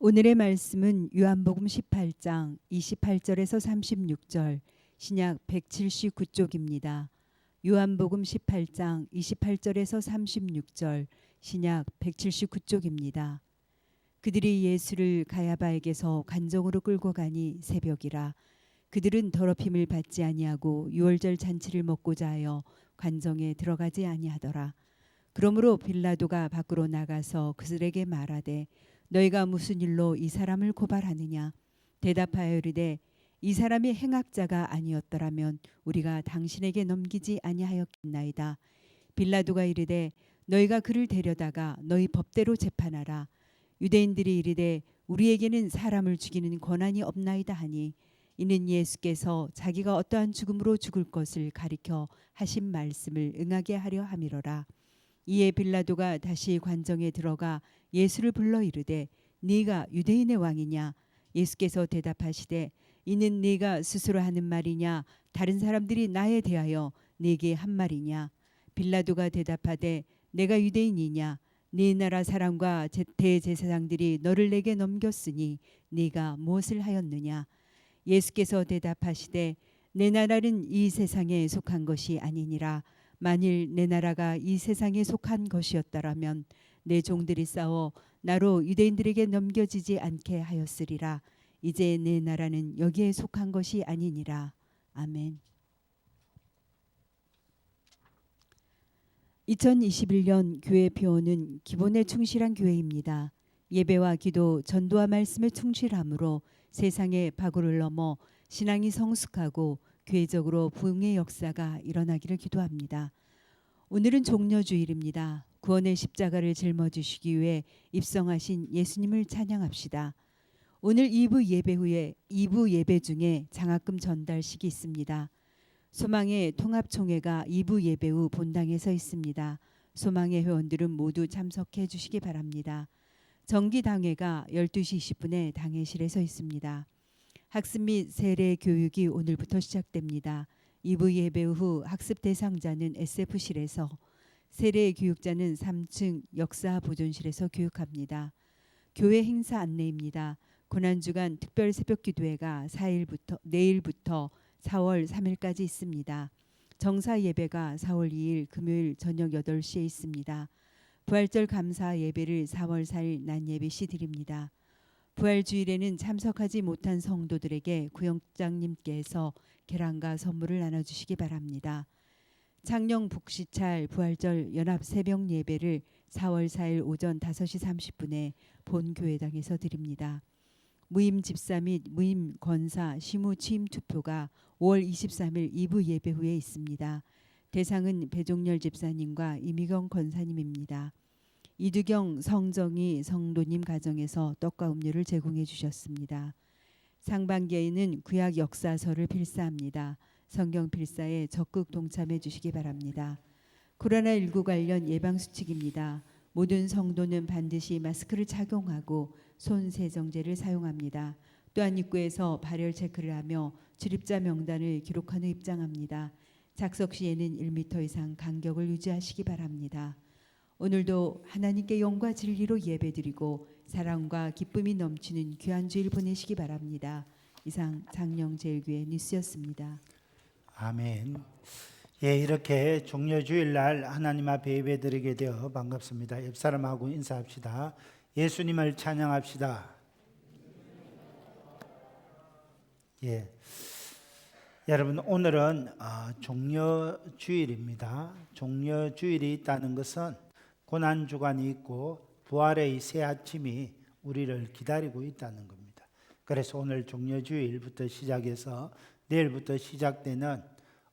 오늘의 말씀은 요한복음 18장 28절에서 36절, 신약 179쪽입니다. 요한복음 18장 28절에서 36절, 신약 179쪽입니다. 그들이 예수를 가야바에게서 관정으로 끌고 가니 새벽이라. 그들은 더럽힘을 받지 아니하고 유월절 잔치를 먹고자 하여 관정에 들어가지 아니하더라. 그러므로 빌라도가 밖으로 나가서 그들에게 말하되 너희가 무슨 일로 이 사람을 고발하느냐. 대답하여 이르되 이 사람이 행악자가 아니었더라면 우리가 당신에게 넘기지 아니하였겠나이다. 빌라도가 이르되 너희가 그를 데려다가 너희 법대로 재판하라. 유대인들이 이르되 우리에게는 사람을 죽이는 권한이 없나이다 하니 이는 예수께서 자기가 어떠한 죽음으로 죽을 것을 가리켜 하신 말씀을 응하게 하려 함이로라. 이에 빌라도가 다시 관정에 들어가 예수를 불러 이르되 네가 유대인의 왕이냐. 예수께서 대답하시되 이는 네가 스스로 하는 말이냐 다른 사람들이 나에 대하여 네게 한 말이냐. 빌라도가 대답하되 내가 유대인이냐. 네 나라 사람과 대제사장들이 너를 내게 넘겼으니 네가 무엇을 하였느냐. 예수께서 대답하시되 내 나라는 이 세상에 속한 것이 아니니라. 만일 내 나라가 이 세상에 속한 것이었더라면 내 종들이 싸워 나로 유대인들에게 넘겨지지 않게 하였으리라. 이제 내 나라는 여기에 속한 것이 아니니라. 아멘. 2021년 교회 표어는 기본에 충실한 교회입니다. 예배와 기도, 전도와 말씀에 충실함으로 세상의 바구를 넘어 신앙이 성숙하고 교회적으로 부흥의 역사가 일어나기를 기도합니다. 오늘은 종려주일입니다. 구원의 십자가를 짊어지시기 위해 입성하신 예수님을 찬양합시다. 오늘 2부 예배 후에 2부 예배 중에 장학금 전달식이 있습니다. 소망의 통합총회가 2부 예배 후 본당에 서 있습니다. 소망의 회원들은 모두 참석해 주시기 바랍니다. 정기당회가 12시 20분에 당회실에 서 있습니다. 학습 및 세례 교육이 오늘부터 시작됩니다. 2부 예배 후 학습 대상자는 SF실에서, 세례 교육자는 3층 역사 보존실에서 교육합니다. 교회 행사 안내입니다. 고난주간 특별 새벽 기도회가 내일부터 4월 3일까지 있습니다. 정사 예배가 4월 2일 금요일 저녁 8시에 있습니다. 부활절 감사 예배를 4월 4일 낮 예배 시 드립니다. 부활주일에는 참석하지 못한 성도들에게 구역장님께서 계란과 선물을 나눠주시기 바랍니다. 창녕 북시찰 부활절 연합 새벽 예배를 4월 4일 오전 5시 30분에 본교회당에서 드립니다. 무임 집사 및 무임 권사 시무 취임 투표가 5월 23일 2부 예배 후에 있습니다. 대상은 배종렬 집사님과 이미경 권사님입니다. 이두경 성정희 성도님 가정에서 떡과 음료를 제공해 주셨습니다. 상반기에는 구약 역사서를 필사합니다. 성경 필사에 적극 동참해 주시기 바랍니다. 코로나19 관련 예방수칙입니다. 모든 성도는 반드시 마스크를 착용하고 손 세정제를 사용합니다. 또한 입구에서 발열 체크를 하며 출입자 명단을 기록한 후 입장합니다. 작석 시에는 1m 이상 간격을 유지하시기 바랍니다. 오늘도 하나님께 영과 진리로 예배드리고 사랑과 기쁨이 넘치는 귀한 주일 보내시기 바랍니다. 이상 장영제일교회 뉴스였습니다. 아멘. 예, 이렇게 종려주일날 하나님 앞에 예배드리게 되어 반갑습니다. 옆사람하고 인사합시다. 예수님을 찬양합시다. 예, 여러분 오늘은 종려주일입니다. 종려주일이 있다는 것은 고난주간이 있고 부활의 새 아침이 우리를 기다리고 있다는 겁니다. 그래서 오늘 종려주일부터 시작해서 내일부터 시작되는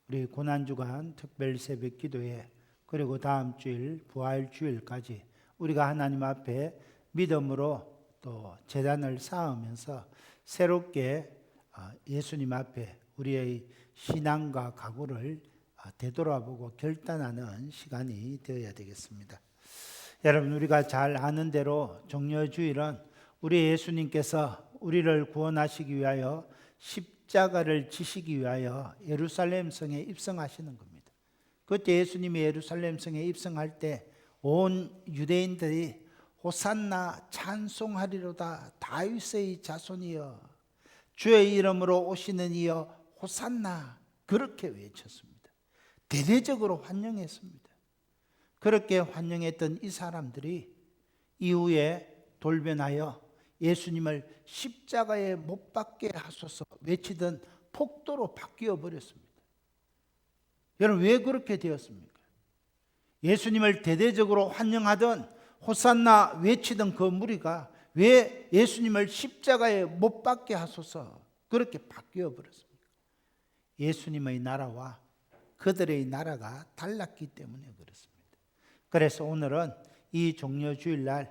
우리 고난주간 특별 새벽 기도회, 그리고 다음 주일 부활주일까지 우리가 하나님 앞에 믿음으로 또 제단을 쌓으면서 새롭게 예수님 앞에 우리의 신앙과 각오를 되돌아보고 결단하는 시간이 되어야 되겠습니다. 여러분, 우리가 잘 아는 대로 종려주일은 우리 예수님께서 우리를 구원하시기 위하여 십자가를 지시기 위하여 예루살렘 성에 입성하시는 겁니다. 그때 예수님이 예루살렘 성에 입성할 때 온 유대인들이 호산나 찬송하리로다 다윗의 자손이여 주의 이름으로 오시는 이여 호산나 그렇게 외쳤습니다. 대대적으로 환영했습니다. 그렇게 환영했던 이 사람들이 이후에 돌변하여 예수님을 십자가에 못 박게 하소서 외치던 폭도로 바뀌어 버렸습니다. 여러분 왜 그렇게 되었습니까? 예수님을 대대적으로 환영하던 호산나 외치던 그 무리가 왜 예수님을 십자가에 못 박게 하소서 그렇게 바뀌어 버렸습니까? 예수님의 나라와 그들의 나라가 달랐기 때문에 그렇습니다. 그래서 오늘은 이 종려주일날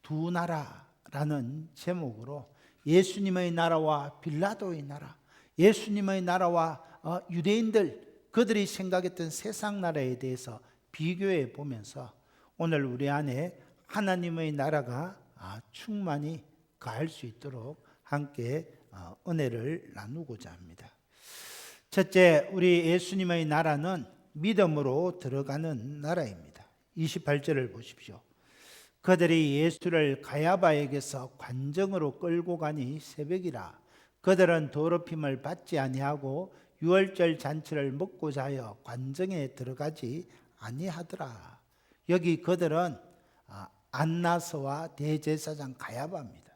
두 나라라는 제목으로 예수님의 나라와 빌라도의 나라, 예수님의 나라와 유대인들 그들이 생각했던 세상 나라에 대해서 비교해 보면서 오늘 우리 안에 하나님의 나라가 충만히 가할 수 있도록 함께 은혜를 나누고자 합니다. 첫째, 우리 예수님의 나라는 믿음으로 들어가는 나라입니다. 28절을 보십시오. 그들이 예수를 가야바에게서 관정으로 끌고 가니 새벽이라. 그들은 더럽힘을 받지 아니하고 유월절 잔치를 먹고자 하여 관정에 들어가지 아니하더라. 여기 그들은 안나스와 대제사장 가야바입니다.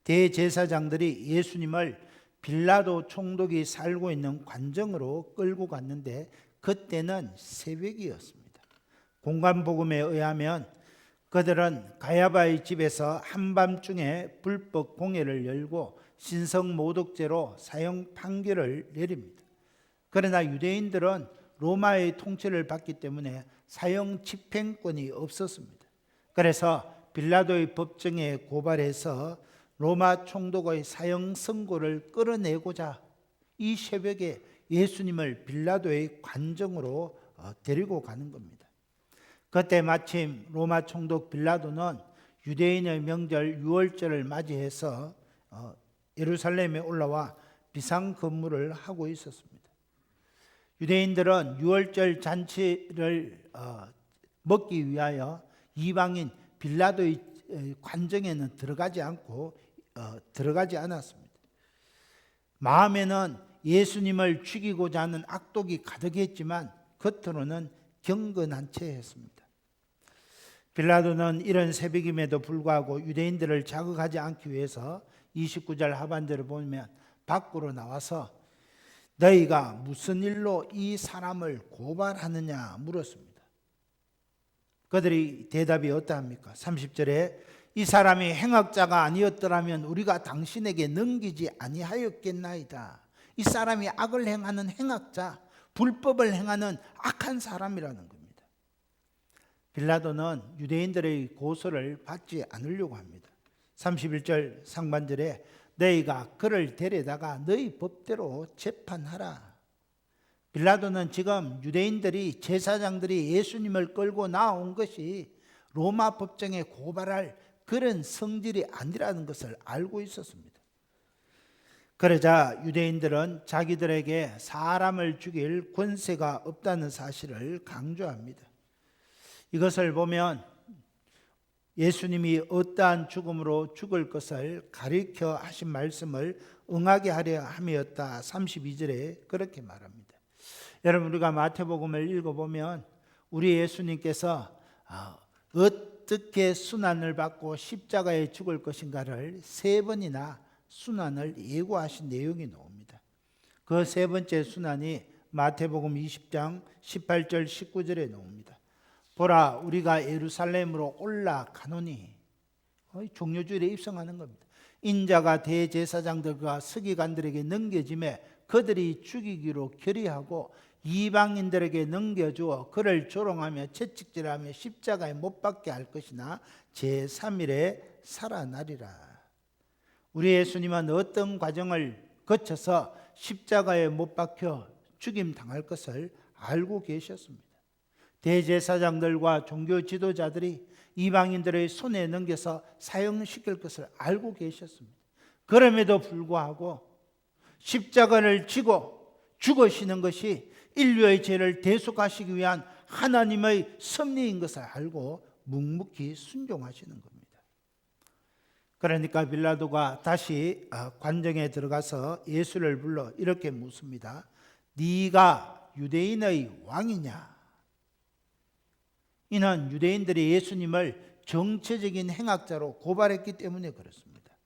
대제사장들이 예수님을 빌라도 총독이 살고 있는 관정으로 끌고 갔는데 그때는 새벽이었습니다. 공관복음에 의하면 그들은 가야바의 집에서 한밤중에 불법 공회를 열고 신성모독죄로 사형 판결을 내립니다. 그러나 유대인들은 로마의 통치를 받기 때문에 사형 집행권이 없었습니다. 그래서 빌라도의 법정에 고발해서 로마 총독의 사형 선고를 끌어내고자 이 새벽에 예수님을 빌라도의 관정으로 데리고 가는 겁니다. 그때 마침 로마 총독 빌라도는 유대인의 명절 유월절을 맞이해서 예루살렘에 올라와 비상근무를 하고 있었습니다. 유대인들은 유월절 잔치를 먹기 위하여 이방인 빌라도의 관정에는 들어가지 않았습니다. 마음에는 예수님을 죽이고자 하는 악독이 가득했지만 겉으로는 경건한 채 했습니다. 빌라도는 이런 새벽임에도 불구하고 유대인들을 자극하지 않기 위해서 29절 하반절을 보면 밖으로 나와서 너희가 무슨 일로 이 사람을 고발하느냐 물었습니다. 그들이 대답이 어떠합니까? 30절에 이 사람이 행악자가 아니었더라면 우리가 당신에게 넘기지 아니하였겠나이다. 이 사람이 악을 행하는 행악자, 불법을 행하는 악한 사람이라는 겁니다. 빌라도는 유대인들의 고소를 받지 않으려고 합니다. 31절 상반절에 너희가 그를 데려다가 너희 법대로 재판하라. 빌라도는 지금 유대인들이 제사장들이 예수님을 끌고 나온 것이 로마 법정에 고발할 그런 성질이 아니라는 것을 알고 있었습니다. 그러자 유대인들은 자기들에게 사람을 죽일 권세가 없다는 사실을 강조합니다. 이것을 보면 예수님이 어떠한 죽음으로 죽을 것을 가리켜 하신 말씀을 응하게 하려 함이었다. 32절에 그렇게 말합니다. 여러분 우리가 마태복음을 읽어보면 우리 예수님께서 어떻게 순환을 받고 십자가에 죽을 것인가를 3번이나 순환을 예고하신 내용이 나옵니다. 그 3번째 순환이 마태복음 20장 18절 19절에 나옵니다. 보라 우리가 예루살렘으로 올라가노니 종려주일에 입성하는 겁니다. 인자가 대제사장들과 서기관들에게 넘겨짐에 그들이 죽이기로 결의하고 이방인들에게 넘겨주어 그를 조롱하며 채찍질하며 십자가에 못 박게 할 것이나 제3일에 살아나리라. 우리 예수님은 어떤 과정을 거쳐서 십자가에 못 박혀 죽임 당할 것을 알고 계셨습니다. 대제사장들과 종교 지도자들이 이방인들의 손에 넘겨서 사형시킬 것을 알고 계셨습니다. 그럼에도 불구하고 십자가를 지고 죽으시는 것이 인류의 죄를 대속하시기 위한 하나님의 섭리인 것을 알고 묵묵히 순종하시는 겁니다. 그러니까 빌라도가 다시 관정에 들어가서 예수를 불러 이렇게 묻습니다. 네가 유대인의 왕이냐? 이는 유대인들이 예수님을 정치적인 행악자로 고발했기 때문에 그렇습니다.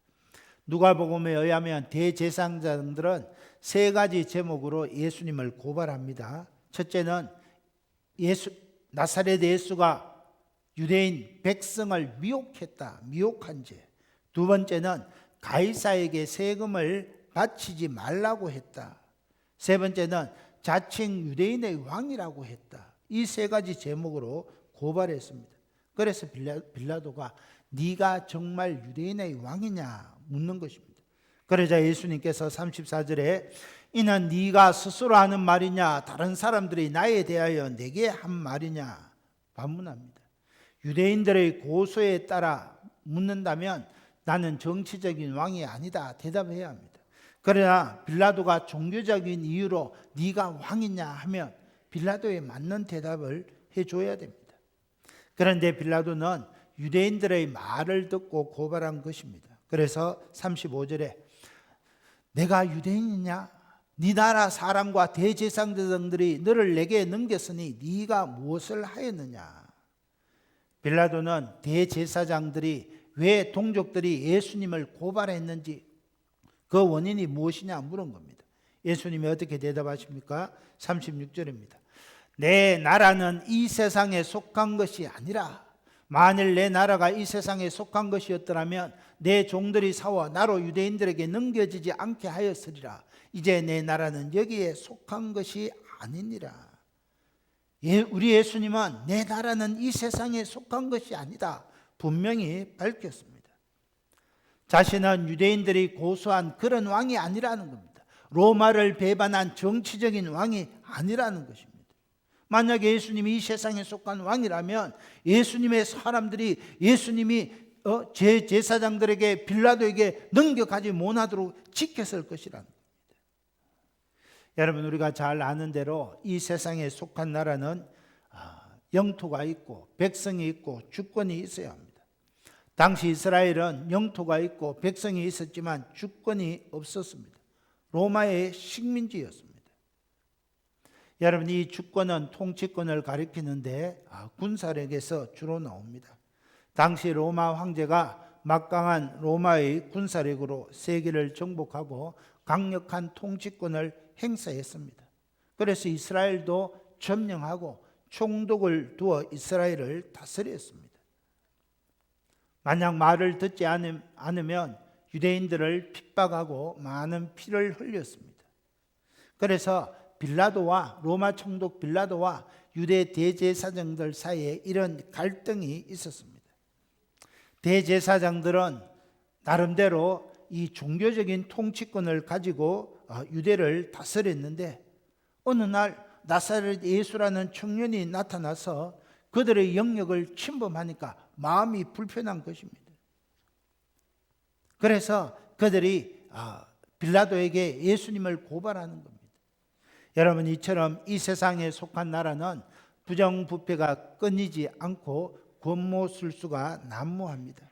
누가복음에 의하면 대제사장들은 세 가지 제목으로 예수님을 고발합니다. 첫째는 나사렛 예수가 유대인 백성을 미혹했다, 미혹한 죄. 두 번째는 가이사에게 세금을 바치지 말라고 했다. 세 번째는 자칭 유대인의 왕이라고 했다. 이 세 가지 제목으로 고발했습니다. 그래서 빌라도가 네가 정말 유대인의 왕이냐 묻는 것입니다. 그러자 예수님께서 34절에 이는 네가 스스로 하는 말이냐 다른 사람들이 나에 대하여 내게 한 말이냐 반문합니다. 유대인들의 고소에 따라 묻는다면 나는 정치적인 왕이 아니다 대답해야 합니다. 그러나 빌라도가 종교적인 이유로 네가 왕이냐 하면 빌라도에 맞는 대답을 해줘야 됩니다. 그런데 빌라도는 유대인들의 말을 듣고 고발한 것입니다. 그래서 35절에 내가 유대인이냐? 네 나라 사람과 대제사장들이 너를 내게 넘겼으니 네가 무엇을 하였느냐? 빌라도는 대제사장들이 왜 동족들이 예수님을 고발했는지 그 원인이 무엇이냐 물은 겁니다. 예수님이 어떻게 대답하십니까? 36절입니다. 내 나라는 이 세상에 속한 것이 아니라 만일 내 나라가 이 세상에 속한 것이었더라면 내 종들이 싸워 나로 유대인들에게 넘겨지지 않게 하였으리라. 이제 내 나라는 여기에 속한 것이 아니니라. 우리 예수님은 내 나라는 이 세상에 속한 것이 아니다 분명히 밝혔습니다. 자신은 유대인들이 고소한 그런 왕이 아니라는 겁니다. 로마를 배반한 정치적인 왕이 아니라는 것입니다. 만약에 예수님이 이 세상에 속한 왕이라면 예수님의 사람들이 예수님이 제사장들에게 빌라도에게 넘겨가지 못하도록 지켰을 것이라는 겁니다. 여러분 우리가 잘 아는 대로 이 세상에 속한 나라는 영토가 있고 백성이 있고 주권이 있어야 합니다. 당시 이스라엘은 영토가 있고 백성이 있었지만 주권이 없었습니다. 로마의 식민지였습니다. 여러분 이 주권은 통치권을 가리키는데 군사력에서 주로 나옵니다. 당시 로마 황제가 막강한 로마의 군사력으로 세계를 정복하고 강력한 통치권을 행사했습니다. 그래서 이스라엘도 점령하고 총독을 두어 이스라엘을 다스렸습니다. 만약 말을 듣지 않으면 유대인들을 핍박하고 많은 피를 흘렸습니다. 그래서 빌라도와 로마 총독 빌라도와 유대 대제사장들 사이에 이런 갈등이 있었습니다. 대제사장들은 나름대로 이 종교적인 통치권을 가지고 유대를 다스렸는데 어느 날 나사렛 예수라는 청년이 나타나서 그들의 영역을 침범하니까 마음이 불편한 것입니다. 그래서 그들이 빌라도에게 예수님을 고발하는 겁니다. 여러분 이처럼 이 세상에 속한 나라는 부정부패가 끊이지 않고 권모술수가 난무합니다.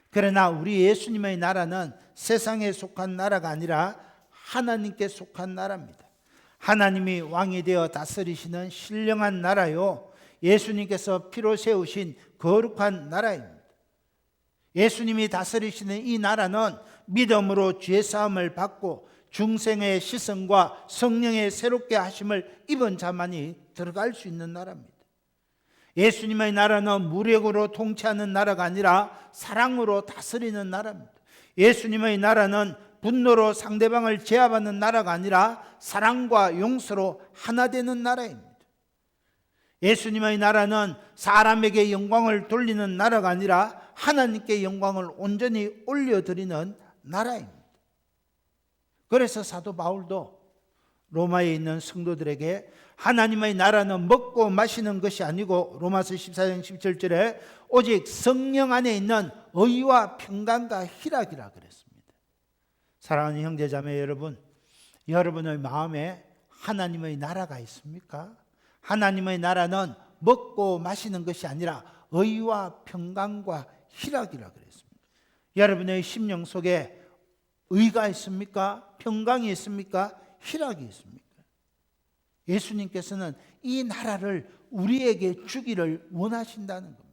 그러나 우리 예수님의 나라는 세상에 속한 나라가 아니라 하나님께 속한 나라입니다. 하나님이 왕이 되어 다스리시는 신령한 나라요 예수님께서 피로 세우신 거룩한 나라입니다. 예수님이 다스리시는 이 나라는 믿음으로 죄사함을 받고 중생의 시선과 성령의 새롭게 하심을 입은 자만이 들어갈 수 있는 나라입니다. 예수님의 나라는 무력으로 통치하는 나라가 아니라 사랑으로 다스리는 나라입니다. 예수님의 나라는 분노로 상대방을 제압하는 나라가 아니라 사랑과 용서로 하나 되는 나라입니다. 예수님의 나라는 사람에게 영광을 돌리는 나라가 아니라 하나님께 영광을 온전히 올려드리는 나라입니다. 그래서 사도 바울도 로마에 있는 성도들에게 하나님의 나라는 먹고 마시는 것이 아니고 로마서 14장 17절에 오직 성령 안에 있는 의와 평강과 희락이라 그랬습니다. 사랑하는 형제자매 여러분, 여러분의 마음에 하나님의 나라가 있습니까? 하나님의 나라는 먹고 마시는 것이 아니라 의와 평강과 희락이라 그랬습니다. 여러분의 심령 속에 의가 있습니까? 평강이 있습니까? 희락이 있습니까? 예수님께서는 이 나라를 우리에게 주기를 원하신다는 겁니다.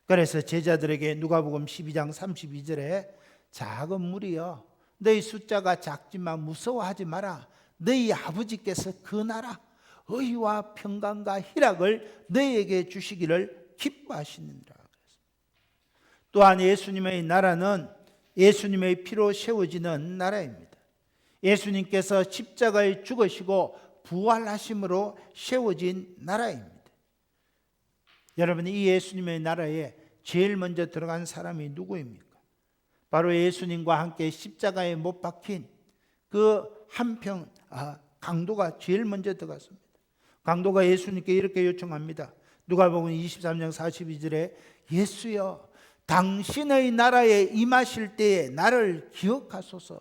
그래서 제자들에게 누가복음 12장 32절에 작은 무리여 너희 숫자가 작지만 무서워하지 마라. 너희 아버지께서 그 나라 의와 평강과 희락을 너희에게 주시기를 기뻐하시느니라. 또한 예수님의 나라는 예수님의 피로 세워지는 나라입니다. 예수님께서 십자가에 죽으시고 부활하심으로 세워진 나라입니다. 여러분, 이 예수님의 나라에 제일 먼저 들어간 사람이 누구입니까? 바로 예수님과 함께 십자가에 못 박힌 그 한평 강도가 제일 먼저 들어갔습니다. 강도가 예수님께 이렇게 요청합니다. 누가복음 23장 42절에 예수여 당신의 나라에 임하실 때에 나를 기억하소서.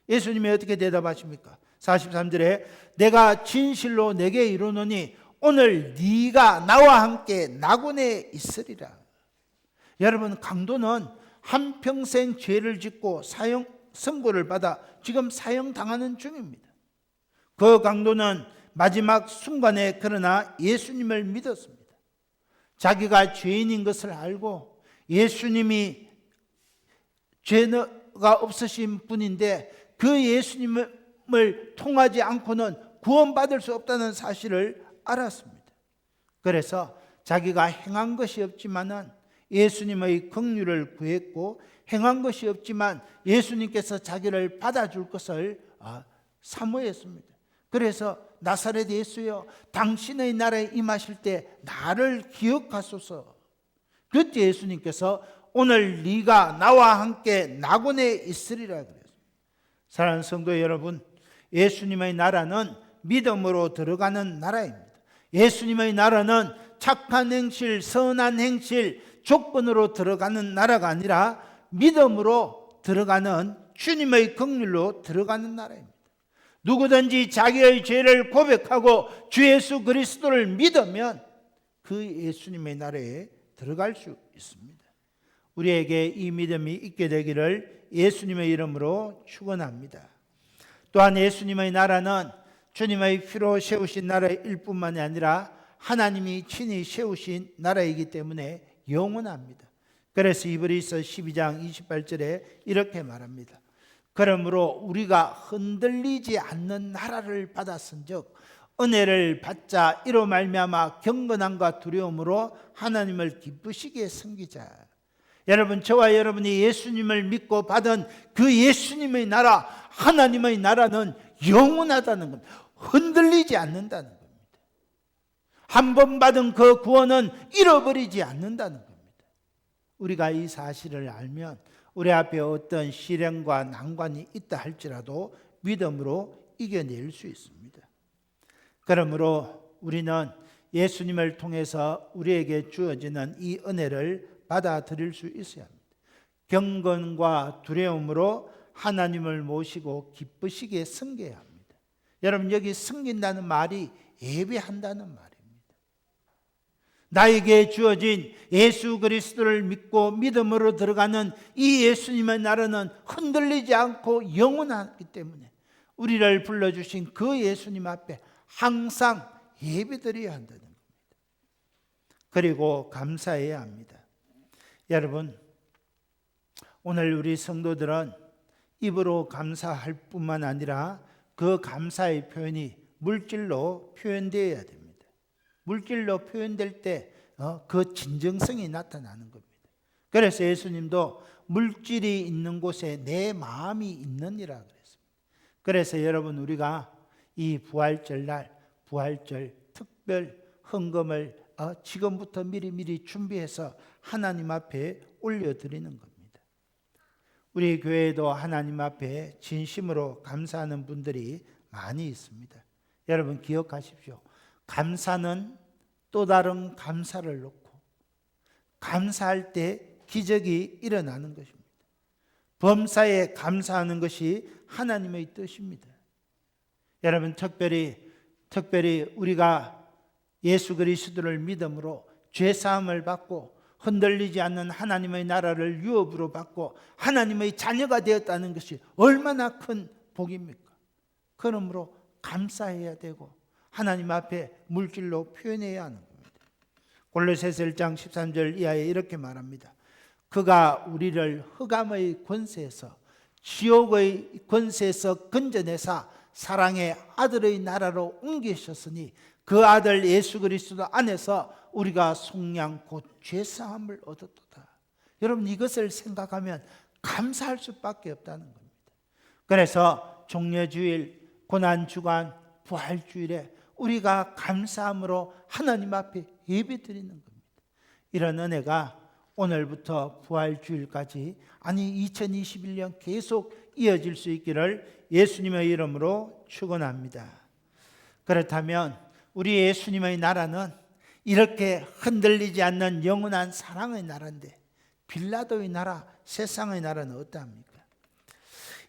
예수님이 어떻게 대답하십니까? 43절에 내가 진실로 내게 이르노니 오늘 네가 나와 함께 낙원에 있으리라. 여러분, 강도는 한평생 죄를 짓고 선고를 받아 지금 사형당하는 중입니다. 그 강도는 마지막 순간에 그러나 예수님을 믿었습니다. 자기가 죄인인 것을 알고 예수님이 죄가 없으신 분인데 그 예수님을 통하지 않고는 구원받을 수 없다는 사실을 알았습니다. 그래서 자기가 행한 것이 없지만은 예수님의 긍휼을 구했고 행한 것이 없지만 예수님께서 자기를 받아줄 것을 사모했습니다. 그래서 나사렛 예수여 당신의 나라에 임하실 때 나를 기억하소서. 그때 예수님께서 오늘 네가 나와 함께 낙원에 있으리라 그랬습니다. 사랑하는 성도 여러분, 예수님의 나라는 믿음으로 들어가는 나라입니다. 예수님의 나라는 착한 행실, 선한 행실, 조건으로 들어가는 나라가 아니라 믿음으로 들어가는 주님의 긍휼로 들어가는 나라입니다. 누구든지 자기의 죄를 고백하고 주 예수 그리스도를 믿으면 그 예수님의 나라에 들어갈 수 있습니다. 우리에게 이 믿음이 있게 되기를 예수님의 이름으로 축원합니다. 또한 예수님의 나라는 주님의 피로 세우신 나라일 뿐만이 아니라 하나님이 친히 세우신 나라이기 때문에 영원합니다. 그래서 히브리서 12장 28절에 이렇게 말합니다. 그러므로 우리가 흔들리지 않는 나라를 받았은즉 은혜를 받자 이로 말미암아 경건함과 두려움으로 하나님을 기쁘시게 섬기자. 여러분, 저와 여러분이 예수님을 믿고 받은 그 예수님의 나라, 하나님의 나라는 영원하다는 겁니다. 흔들리지 않는다는 겁니다. 한 번 받은 그 구원은 잃어버리지 않는다는 겁니다. 우리가 이 사실을 알면 우리 앞에 어떤 시련과 난관이 있다 할지라도 믿음으로 이겨낼 수 있습니다. 그러므로 우리는 예수님을 통해서 우리에게 주어지는 이 은혜를 받아들일 수 있어야 합니다. 경건과 두려움으로 하나님을 모시고 기쁘시게 섬겨야 합니다. 여러분, 여기 섬긴다는 말이 예배한다는 말입니다. 나에게 주어진 예수 그리스도를 믿고 믿음으로 들어가는 이 예수님의 나라는 흔들리지 않고 영원하기 때문에 우리를 불러주신 그 예수님 앞에 항상 예배드려야 한다는 겁니다. 그리고 감사해야 합니다. 여러분, 오늘 우리 성도들은 입으로 감사할 뿐만 아니라 그 감사의 표현이 물질로 표현되어야 됩니다. 물질로 표현될 때 그 진정성이 나타나는 겁니다. 그래서 예수님도 물질이 있는 곳에 내 마음이 있느니라 그랬습니다. 그래서 여러분, 우리가 이 부활절 날 부활절 특별 헌금을 지금부터 미리 준비해서 하나님 앞에 올려드리는 겁니다. 우리 교회에도 하나님 앞에 진심으로 감사하는 분들이 많이 있습니다. 여러분, 기억하십시오. 감사는 또 다른 감사를 놓고 감사할 때 기적이 일어나는 것입니다. 범사에 감사하는 것이 하나님의 뜻입니다. 여러분, 특별히 우리가 예수 그리스도를 믿음으로 죄 사함을 받고 흔들리지 않는 하나님의 나라를 유업으로 받고 하나님의 자녀가 되었다는 것이 얼마나 큰 복입니까? 그러므로 감사해야 되고 하나님 앞에 물질로 표현해야 하는 겁니다. 골로새서 1장 13절 이하에 이렇게 말합니다. 그가 우리를 흑암의 권세에서 지옥의 권세에서 건져내사 사랑의 아들의 나라로 옮기셨으니 그 아들 예수 그리스도 안에서 우리가 속량 곧 죄사함을 얻었도다. 여러분 이것을 생각하면 감사할 수밖에 없다는 겁니다. 그래서 종려주일, 고난주간, 부활주일에 우리가 감사함으로 하나님 앞에 예배드리는 겁니다. 이런 은혜가 오늘부터 부활주일까지 아니 2021년 계속 이어질 수 있기를 예수님의 이름으로 축원합니다. 그렇다면 우리 예수님의 나라는 이렇게 흔들리지 않는 영원한 사랑의 나라인데 빌라도의 나라, 세상의 나라는 어떠합니까?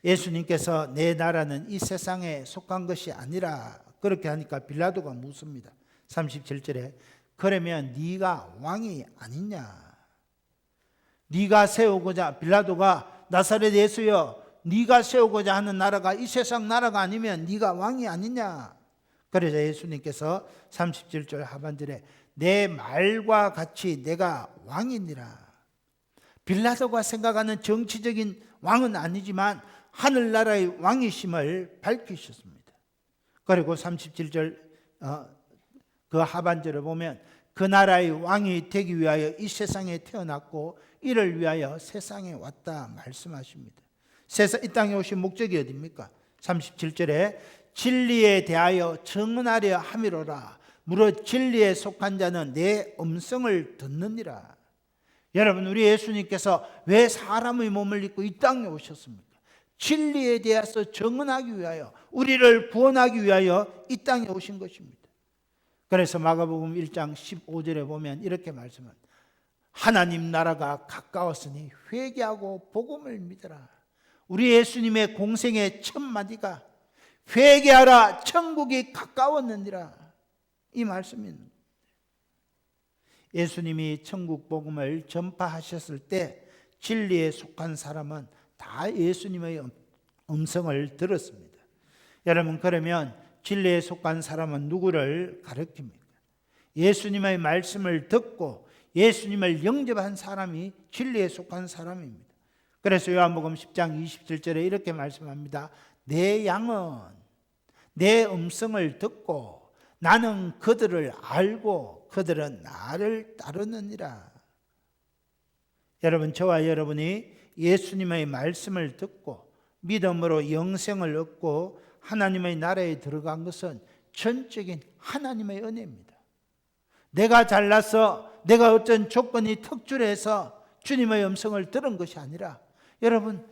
예수님께서 내 나라는 이 세상에 속한 것이 아니라 그렇게 하니까 빌라도가 묻습니다. 37절에 그러면 네가 왕이 아니냐? 네가 세우고자 빌라도가 나사렛 예수여 네가 세우고자 하는 나라가 이 세상 나라가 아니면 네가 왕이 아니냐? 그러자 예수님께서 37절 하반절에 내 말과 같이 내가 왕이니라. 빌라도가 생각하는 정치적인 왕은 아니지만 하늘나라의 왕이심을 밝히셨습니다. 그리고 37절 그 하반절을 보면 그 나라의 왕이 되기 위하여 이 세상에 태어났고 이를 위하여 세상에 왔다 말씀하십니다. 이 땅에 오신 목적이 어디입니까? 37절에 진리에 대하여 증언하려 함이로라. 무릇 진리에 속한 자는 내 음성을 듣느니라. 여러분 우리 예수님께서 왜 사람의 몸을 입고 이 땅에 오셨습니까? 진리에 대해서 증언하기 위하여 우리를 구원하기 위하여 이 땅에 오신 것입니다. 그래서 마가복음 1장 15절에 보면 이렇게 말씀합니다. 하나님 나라가 가까웠으니 회개하고 복음을 믿어라. 우리 예수님의 공생의 첫 마디가 회개하라 천국이 가까웠느니라 이 말씀입니다. 예수님이 천국 복음을 전파하셨을 때 진리에 속한 사람은 다 예수님의 음성을 들었습니다. 여러분 그러면 진리에 속한 사람은 누구를 가리킵니까? 예수님의 말씀을 듣고 예수님을 영접한 사람이 진리에 속한 사람입니다. 그래서 요한복음 10장 27절에 이렇게 말씀합니다. 내 양은 내 음성을 듣고 나는 그들을 알고 그들은 나를 따르느니라. 여러분 저와 여러분이 예수님의 말씀을 듣고 믿음으로 영생을 얻고 하나님의 나라에 들어간 것은 전적인 하나님의 은혜입니다. 내가 잘나서 내가 어떤 조건이 특출해서 주님의 음성을 들은 것이 아니라 여러분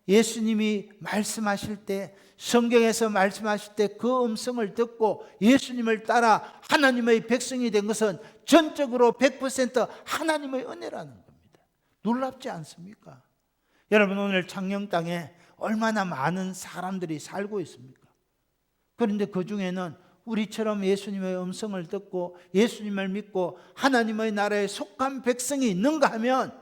예수님이 말씀하실 때 성경에서 말씀하실 때 그 음성을 듣고 예수님을 따라 하나님의 백성이 된 것은 전적으로 100% 하나님의 은혜라는 겁니다. 놀랍지 않습니까? 여러분 오늘 창녕 땅에 얼마나 많은 사람들이 살고 있습니까? 그런데 그 중에는 우리처럼 예수님의 음성을 듣고 예수님을 믿고 하나님의 나라에 속한 백성이 있는가 하면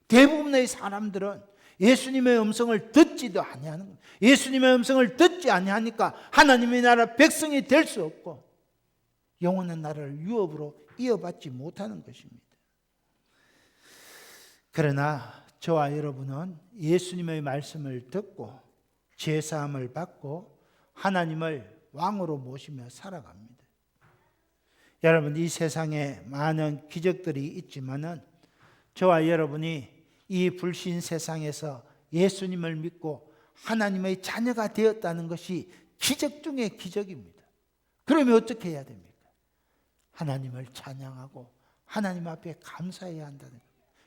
대부분의 사람들은 예수님의 음성을 듣지도 아니하는 겁니다. 예수님의 음성을 듣지 아니하니까 하나님의 나라 백성이 될 수 없고 영원한 나라를 유업으로 이어받지 못하는 것입니다. 그러나 저와 여러분은 예수님의 말씀을 듣고 죄사함을 받고 하나님을 왕으로 모시며 살아갑니다. 여러분 이 세상에 많은 기적들이 있지만은 저와 여러분이 이 불신 세상에서 예수님을 믿고 하나님의 자녀가 되었다는 것이 기적 중의 기적입니다. 그러면 어떻게 해야 됩니까? 하나님을 찬양하고 하나님 앞에 감사해야 한다는 거예요.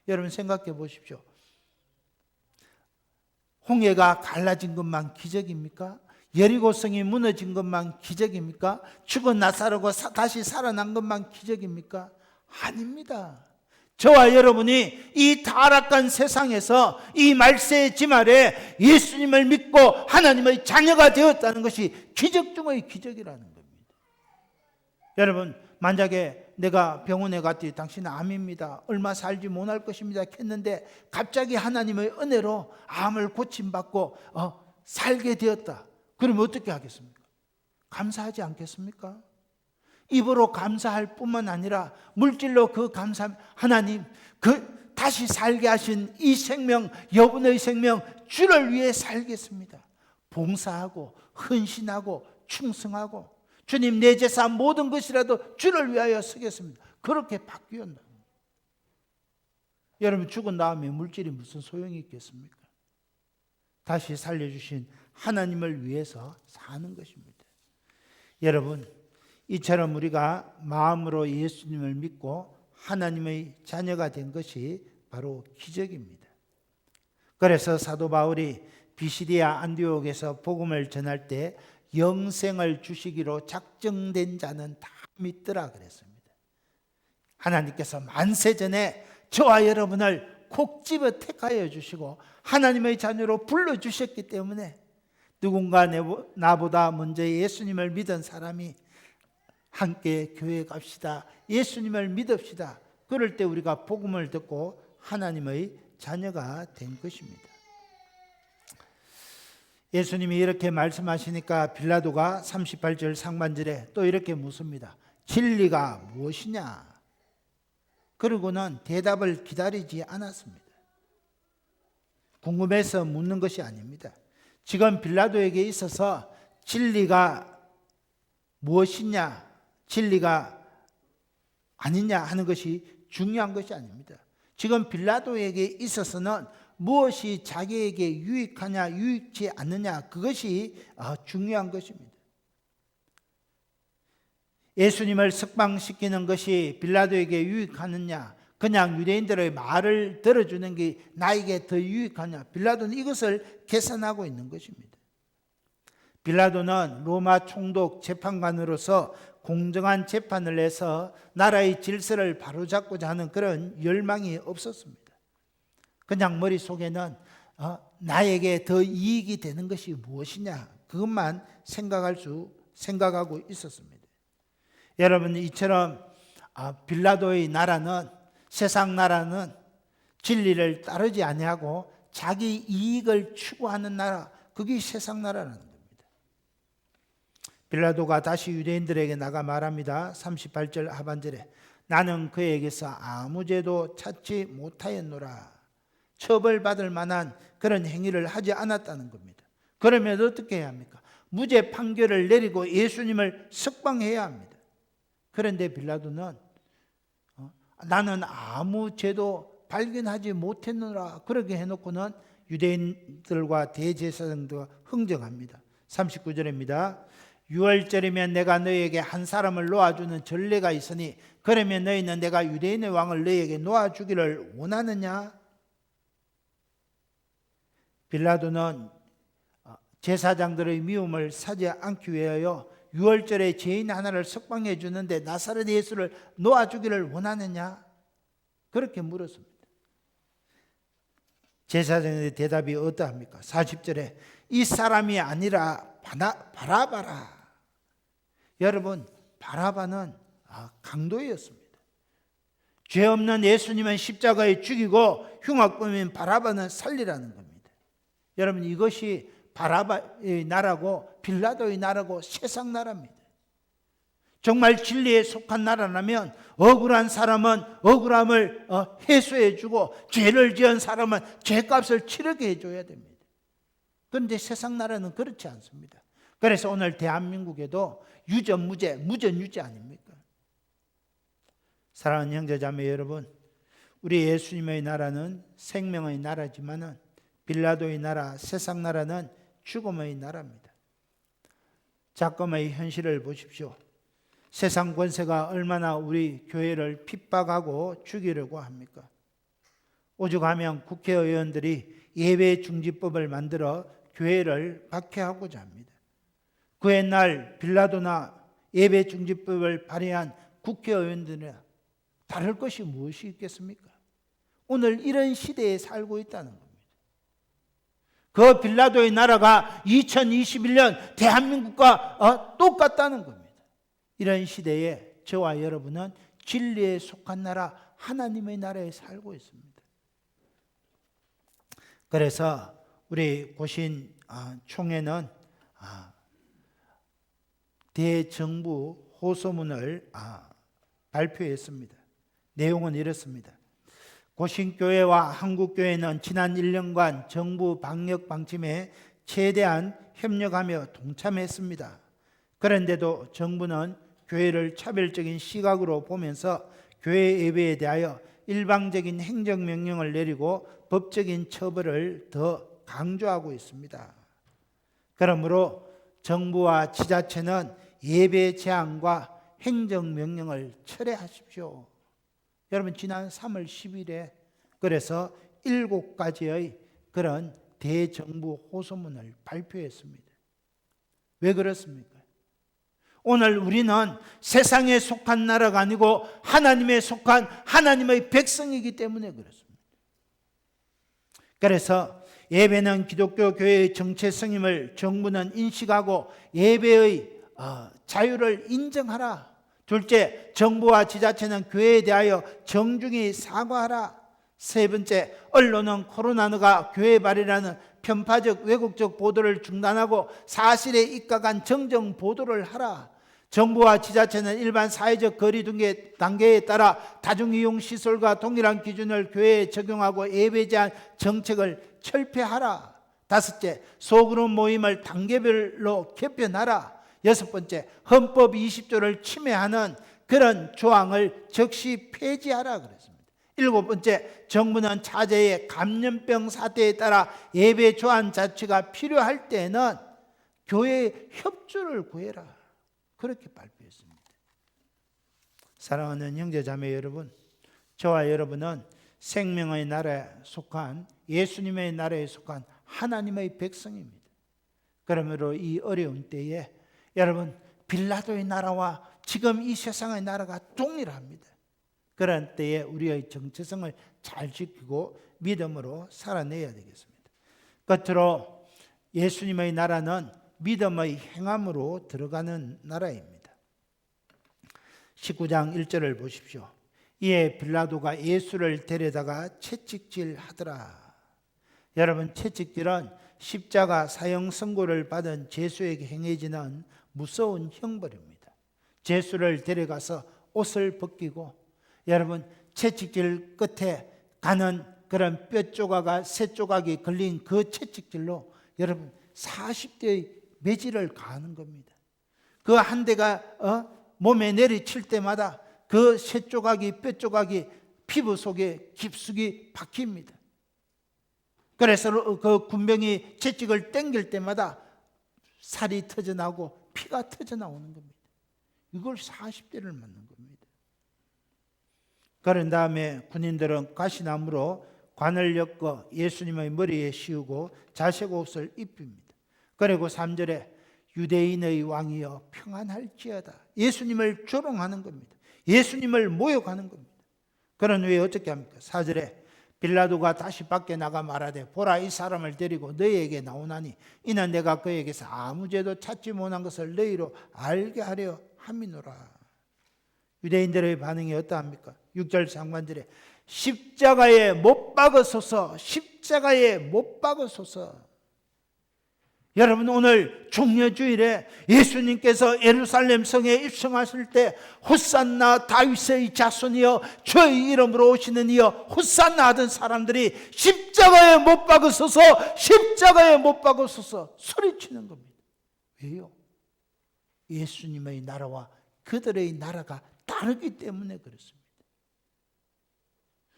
여러분 생각해 보십시오. 홍해가 갈라진 것만 기적입니까? 여리고성이 무너진 것만 기적입니까? 죽은 나사로가 다시 살아난 것만 기적입니까? 아닙니다. 저와 여러분이 이 타락한 세상에서 이 말세의 집 아래 예수님을 믿고 하나님의 자녀가 되었다는 것이 기적 중의 기적이라는 겁니다. 여러분 만약에 내가 병원에 갔더니 당신은 암입니다. 얼마 살지 못할 것입니다. 했는데 갑자기 하나님의 은혜로 암을 고침받고 살게 되었다. 그러면 어떻게 하겠습니까? 감사하지 않겠습니까? 입으로 감사할 뿐만 아니라 물질로 그 감사, 하나님 그 다시 살게 하신 이 생명, 여분의 생명 주를 위해 살겠습니다. 봉사하고 헌신하고 충성하고 주님 내 재산 모든 것이라도 주를 위하여 쓰겠습니다. 그렇게 바뀌었나? 여러분 죽은 다음에 물질이 무슨 소용이 있겠습니까? 다시 살려주신 하나님을 위해서 사는 것입니다. 여러분 이처럼 우리가 마음으로 예수님을 믿고 하나님의 자녀가 된 것이 바로 기적입니다. 그래서 사도 바울이 비시디아 안디옥에서 복음을 전할 때 영생을 주시기로 작정된 자는 다 믿더라 그랬습니다. 하나님께서 만세 전에 저와 여러분을 콕 집어 택하여 주시고 하나님의 자녀로 불러주셨기 때문에 누군가 나보다 먼저 예수님을 믿은 사람이 함께 교회 갑시다. 예수님을 믿읍시다. 그럴 때 우리가 복음을 듣고 하나님의 자녀가 된 것입니다. 예수님이 이렇게 말씀하시니까 빌라도가 38절 상반절에 또 이렇게 묻습니다. 진리가 무엇이냐? 그러고는 대답을 기다리지 않았습니다. 궁금해서 묻는 것이 아닙니다. 지금 빌라도에게 있어서 진리가 무엇이냐, 진리가 아니냐 하는 것이 중요한 것이 아닙니다. 지금 빌라도에게 있어서는 무엇이 자기에게 유익하냐 유익치 않느냐 그것이 중요한 것입니다. 예수님을 석방시키는 것이 빌라도에게 유익하느냐, 그냥 유대인들의 말을 들어주는 게 나에게 더 유익하냐, 빌라도는 이것을 계산하고 있는 것입니다. 빌라도는 로마 총독 재판관으로서 공정한 재판을 해서 나라의 질서를 바로잡고자 하는 그런 열망이 없었습니다. 그냥 머릿속에는 나에게 더 이익이 되는 것이 무엇이냐 그것만 생각하고 있었습니다. 여러분 이처럼 빌라도의 나라는, 세상 나라는 진리를 따르지 아니하고 자기 이익을 추구하는 나라, 그게 세상 나라라는 겁니다. 빌라도가 다시 유대인들에게 나가 말합니다. 38절 하반절에 나는 그에게서 아무 죄도 찾지 못하였노라. 처벌받을 만한 그런 행위를 하지 않았다는 겁니다. 그러면 어떻게 해야 합니까? 무죄 판결을 내리고 예수님을 석방해야 합니다. 그런데 빌라도는 나는 아무 죄도 발견하지 못했노라 그렇게 해놓고는 유대인들과 대제사장들과 흥정합니다. 39절입니다. 6월절이면 내가 너희에게 한 사람을 놓아주는 전례가 있으니 그러면 너희는 내가 유대인의 왕을 너희에게 놓아주기를 원하느냐? 빌라도는 제사장들의 미움을 사지 않기 위하여 6월절에 죄인 하나를 석방해 주는데 나사렛 예수를 놓아주기를 원하느냐? 그렇게 물었습니다. 제사장의 대답이 어떠합니까? 40절에 이 사람이 아니라 바라바라. 여러분 바라바는 강도였습니다. 죄 없는 예수님은 십자가에 죽이고 흉악범인 바라바는 살리라는 겁니다. 여러분 이것이 바라바의 나라고 빌라도의 나라고 세상 나라입니다. 정말 진리에 속한 나라라면 억울한 사람은 억울함을 해소해 주고 죄를 지은 사람은 죄값을 치르게 해줘야 됩니다. 그런데 세상 나라는 그렇지 않습니다. 그래서 오늘 대한민국에도 유전 무죄, 무전 유죄 아닙니까? 사랑하는 형제자매 여러분, 우리 예수님의 나라는 생명의 나라지만은 빌라도의 나라, 세상 나라는 죽음의 나라입니다. 작금의 현실을 보십시오. 세상 권세가 얼마나 우리 교회를 핍박하고 죽이려고 합니까? 오죽하면 국회의원들이 예배중지법을 만들어 교회를 박해하고자 합니다. 그 옛날 빌라도나 예배중지법을 발의한 국회의원들이나 다를 것이 무엇이 있겠습니까? 오늘 이런 시대에 살고 있다는 겁니다. 그 빌라도의 나라가 2021년 대한민국과 똑같다는 겁니다. 이런 시대에 저와 여러분은 진리에 속한 나라, 하나님의 나라에 살고 있습니다. 그래서 우리 고신 총회는 대정부 호소문을 발표했습니다. 내용은 이렇습니다. 고신교회와 한국교회는 지난 1년간 정부 방역 방침에 최대한 협력하며 동참했습니다. 그런데도 정부는 교회를 차별적인 시각으로 보면서 교회 예배에 대하여 일방적인 행정명령을 내리고 법적인 처벌을 더 강조하고 있습니다. 그러므로 정부와 지자체는 예배 제한과 행정명령을 철회하십시오. 여러분, 지난 3월 10일에 그래서 7가지의 그런 대정부 호소문을 발표했습니다. 왜 그렇습니까? 오늘 우리는 세상에 속한 나라가 아니고 하나님에 속한 하나님의 백성이기 때문에 그렇습니다. 그래서 예배는 기독교 교회의 정체성임을 정부는 인식하고 예배의 자유를 인정하라. 둘째, 정부와 지자체는 교회에 대하여 정중히 사과하라. 세 번째, 언론은 코로나가 교회 발이라는 편파적 왜곡적 보도를 중단하고 사실에 입각한 정정 보도를 하라. 정부와 지자체는 일반 사회적 거리두기 단계에 따라 다중이용시설과 동일한 기준을 교회에 적용하고 예배 제한 정책을 철폐하라. 다섯째, 소그룹 모임을 단계별로 개편하라. 여섯 번째, 헌법 20조를 침해하는 그런 조항을 즉시 폐지하라 그랬습니다. 일곱 번째, 정부는 차제의 감염병 사태에 따라 예배 조한 자치가 필요할 때는 교회의 협조를 구해라. 그렇게 발표했습니다. 사랑하는 형제자매 여러분, 저와 여러분은 생명의 나라에 속한 예수님의 나라에 속한 하나님의 백성입니다. 그러므로 이 어려운 때에 여러분, 빌라도의 나라와 지금 이 세상의 나라가 동일합니다. 그런 때에 우리의 정체성을 잘 지키고 믿음으로 살아내야 되겠습니다. 끝으로 예수님의 나라는 믿음의 행함으로 들어가는 나라입니다. 19장 1절을 보십시오. 이에 빌라도가 예수를 데려다가 채찍질하더라. 여러분, 채찍질은 십자가 사형 선고를 받은 죄수에게 행해지는 무서운 형벌입니다. 죄수를 데려가서 옷을 벗기고, 여러분, 채찍질 끝에 가는 그런 뼈 조각과 새 조각이 걸린 그 채찍질로 여러분 40대의 매질을 가하는 겁니다. 그 한 대가 몸에 내리칠 때마다 그 새 조각이 뼈 조각이 피부 속에 깊숙이 박힙니다. 그래서 그 군병이 채찍을 당길 때마다 살이 터져나오고 피가 터져나오는 겁니다. 이걸 40대를 맞는 겁니다. 그런 다음에 군인들은 가시나무로 관을 엮어 예수님의 머리에 씌우고 자색 옷을 입힙니다. 그리고 3절에 유대인의 왕이여 평안할지어다. 예수님을 조롱하는 겁니다. 예수님을 모욕하는 겁니다. 그런 후에 어떻게 합니까? 4절에 빌라도가 다시 밖에 나가 말하되 보라, 이 사람을 데리고 너희에게 나오나니 이는 내가 그에게서 아무 죄도 찾지 못한 것을 너희로 알게 하려 함이노라. 유대인들의 반응이 어떠합니까? 6절 상반절에 십자가에 못 박으소서, 십자가에 못 박으소서. 여러분, 오늘 종려주일에 예수님께서 예루살렘 성에 입성하실 때 호산나 다윗의 자손이여 주의 이름으로 오시는 이여 호산나 하던 사람들이 십자가에 못 박으소서, 십자가에 못 박으소서 소리치는 겁니다. 왜요? 예수님의 나라와 그들의 나라가 다르기 때문에 그렇습니다.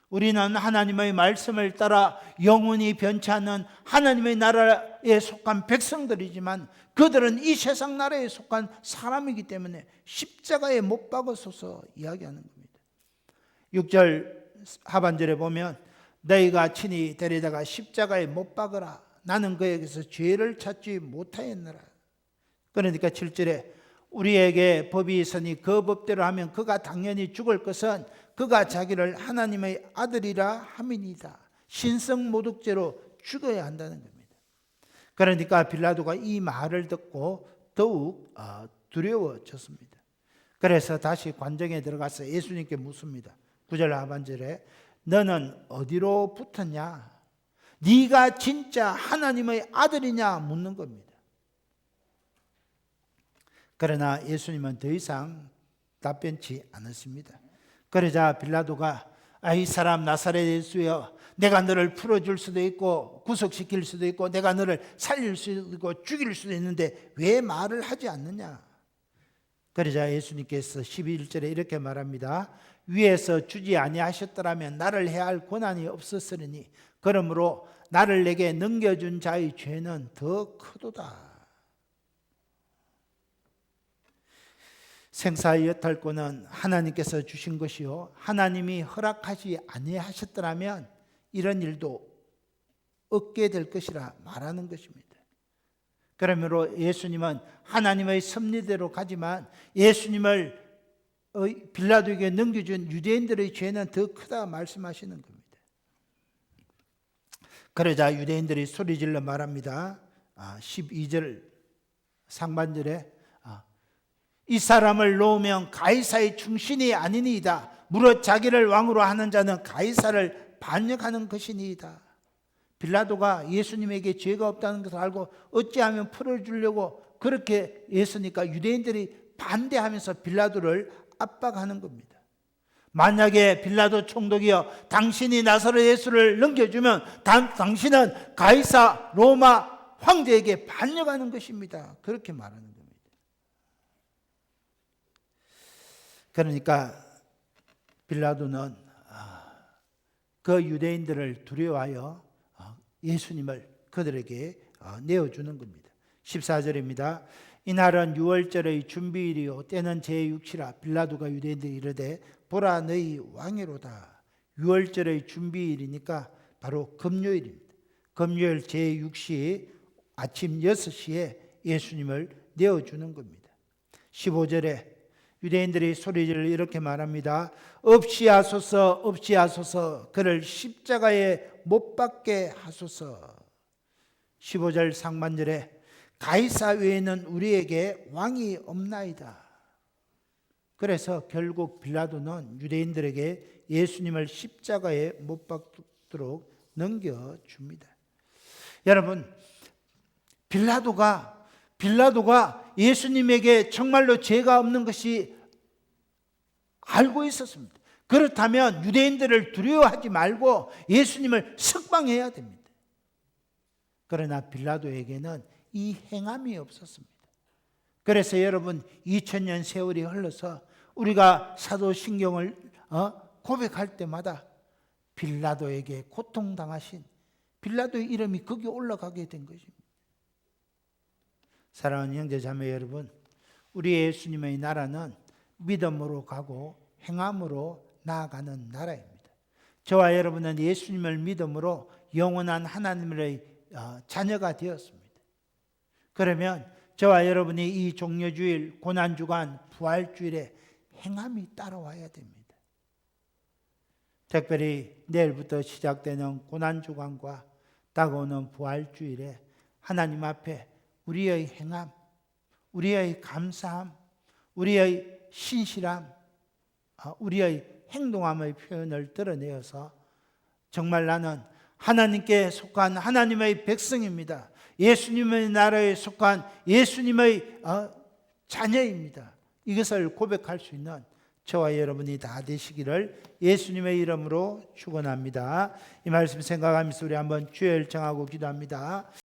우리는 하나님의 말씀을 따라 영원히 변치 않는 하나님의 나라에 속한 백성들이지만 그들은 이 세상 나라에 속한 사람이기 때문에 십자가에 못 박으소서 이야기하는 겁니다. 6절 하반절에 보면 너희가 친히 데려다가 십자가에 못 박으라. 나는 그에게서 죄를 찾지 못하였느라. 그러니까 7절에 우리에게 법이 있으니 그 법대로 하면 그가 당연히 죽을 것은 그가 자기를 하나님의 아들이라 함이니이다. 신성모독죄로 죽어야 한다는 겁니다. 그러니까 빌라도가 이 말을 듣고 더욱 두려워졌습니다. 그래서 다시 관정에 들어가서 예수님께 묻습니다. 9절 하반절에 너는 어디로 붙었냐? 네가 진짜 하나님의 아들이냐 묻는 겁니다. 그러나 예수님은 더 이상 답변치 않으십니다. 그러자 빌라도가 이 사람 나사렛 예수여, 내가 너를 풀어줄 수도 있고 구속시킬 수도 있고 내가 너를 살릴 수도 있고 죽일 수도 있는데 왜 말을 하지 않느냐? 그러자 예수님께서 11절에 이렇게 말합니다. 위에서 주지 아니하셨더라면 나를 해야 할 권한이 없었으리니 그러므로 나를 내게 넘겨준 자의 죄는 더 크도다. 생사의 여탈권은 하나님께서 주신 것이요 하나님이 허락하지 아니하셨더라면 이런 일도 없게 될 것이라 말하는 것입니다. 그러므로 예수님은 하나님의 섭리대로 가지만 예수님을 빌라도에게 넘겨준 유대인들의 죄는 더 크다 말씀하시는 겁니다. 그러자 유대인들이 소리질러 말합니다. 12절 상반절에 이 사람을 놓으면 가이사의 충신이 아니니이다. 무릇 자기를 왕으로 하는 자는 가이사를 반역하는 것이니이다. 빌라도가 예수님에게 죄가 없다는 것을 알고 어찌하면 풀어주려고 그렇게 했으니까 유대인들이 반대하면서 빌라도를 압박하는 겁니다. 만약에 빌라도 총독이여 당신이 나사렛 예수를 넘겨주면 당신은 가이사 로마 황제에게 반역하는 것입니다. 그렇게 말하는 겁니다. 그러니까 빌라도는 그 유대인들을 두려워하여 예수님을 그들에게 내어주는 겁니다. 14절입니다. 이날은 유월절의 준비일이요 때는 제6시라. 빌라도가 유대인들이 이르되 보라 너희 왕이로다. 유월절의 준비일이니까 바로 금요일입니다. 금요일 제6시 아침 6시에 예수님을 내어주는 겁니다. 15절에 유대인들이 소리를 이렇게 말합니다. 없이하소서 없이하소서 그를 십자가에 못 박게 하소서. 15절 상반절에 가이사 외에는 우리에게 왕이 없나이다. 그래서 결국 빌라도는 유대인들에게 예수님을 십자가에 못 박도록 넘겨줍니다. 여러분, 빌라도가 예수님에게 정말로 죄가 없는 것이 알고 있었습니다. 그렇다면 유대인들을 두려워하지 말고 예수님을 석방해야 됩니다. 그러나 빌라도에게는 이 행함이 없었습니다. 그래서 여러분 2000년 세월이 흘러서 우리가 사도신경을 고백할 때마다 빌라도에게 고통당하신 빌라도의 이름이 거기 올라가게 된 것입니다. 사랑하는 형제자매 여러분, 우리 예수님의 나라는 믿음으로 가고 행함으로 나아가는 나라입니다. 저와 여러분은 예수님을 믿음으로 영원한 하나님의 자녀가 되었습니다. 그러면 저와 여러분이 이 종려주일, 고난주간, 부활주일에 행함이 따라와야 됩니다. 특별히 내일부터 시작되는 고난주간과 다가오는 부활주일에 하나님 앞에 우리의 행함, 우리의 감사함, 우리의 신실함, 우리의 행동함의 표현을 드러내어서 정말 나는 하나님께 속한 하나님의 백성입니다. 예수님의 나라에 속한 예수님의 자녀입니다. 이것을 고백할 수 있는 저와 여러분이 다 되시기를 예수님의 이름으로 축원합니다. 이 말씀 생각하면서 우리 한번 주여 일청하고 기도합니다.